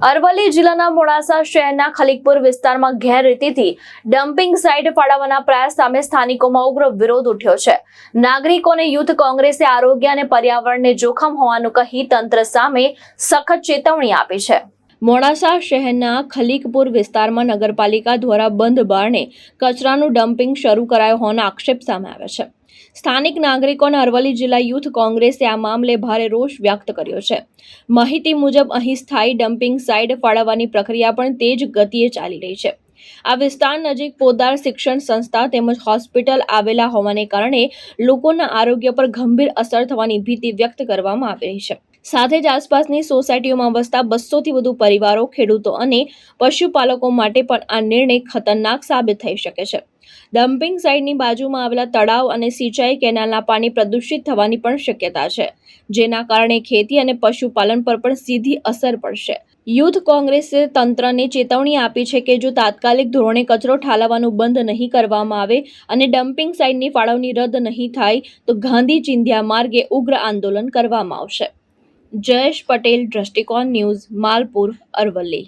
અરવલ્લી જિલ્લાના મોડાસા શહેરના ખલીકપુર વિસ્તારમાં ગેરરીતિથી ડમ્પિંગ સાઇટ ફાળવવાના પ્રયાસ સામે સ્થાનિકોમાં ઉગ્ર વિરોધ ઉઠ્યો છે। નાગરિકોને યુથ કોંગ્રેસે આરોગ્ય અને પર્યાવરણને જોખમ હોવાનું કહી તંત્ર સામે સખત ચેતવણી આપી છે। મોડાસા શહેરના ખલીકપુર વિસ્તારમાં નગરપાલિકા દ્વારા બંધ બારણે કચરાનું ડમ્પિંગ શરૂ કરાયો હોવાના આક્ષેપ સામે આવ્યા છે। સ્થાનિક નાગરિકો અને અરવલ્લી જિલ્લા યુથ કોંગ્રેસે આ મામલે ભારે રોષ વ્યક્ત કર્યો છે। માહિતી મુજબ અહીં સ્થાયી ડમ્પિંગ સાઇટ ફાળવવાની પ્રક્રિયા પણ તેજ ગતિએ ચાલી રહી છે। આ વિસ્તાર નજીક પોદાર શિક્ષણ સંસ્થા તેમજ હોસ્પિટલ આવેલા હોવાને કારણે લોકોના આરોગ્ય પર ગંભીર અસર થવાની ભીતિ વ્યક્ત કરવામાં આવી રહી છે। સાથે જ આસપાસની સોસાયટીઓમાં વસતા 200થી વધુ પરિવારો, ખેડૂતો અને પશુપાલકો માટે પણ આ નિર્ણય ખતરનાક સાબિત થઈ શકે છે। ડમ્પિંગ સાઇટની બાજુમાં આવેલા તળાવ અને સિંચાઈ કેનાલના પાણી પ્રદૂષિત થવાની પણ શક્યતા છે, જેના કારણે ખેતી અને પશુપાલન પર પણ સીધી અસર પડશે। યુથ કોંગ્રેસે તંત્રને ચેતવણી આપી છે કે જો તાત્કાલિક ધોરણે કચરો ઠાલવવાનું બંધ નહીં કરવામાં આવે અને ડમ્પિંગ સાઇટની ફાળવણી રદ નહીં થાય તો ગાંધી ચિંધ્યા માર્ગે ઉગ્ર આંદોલન કરવામાં આવશે। જયેશ પટેલ, દ્રષ્ટિકોણ ન્યૂઝ, માલપુર, અરવલ્લી।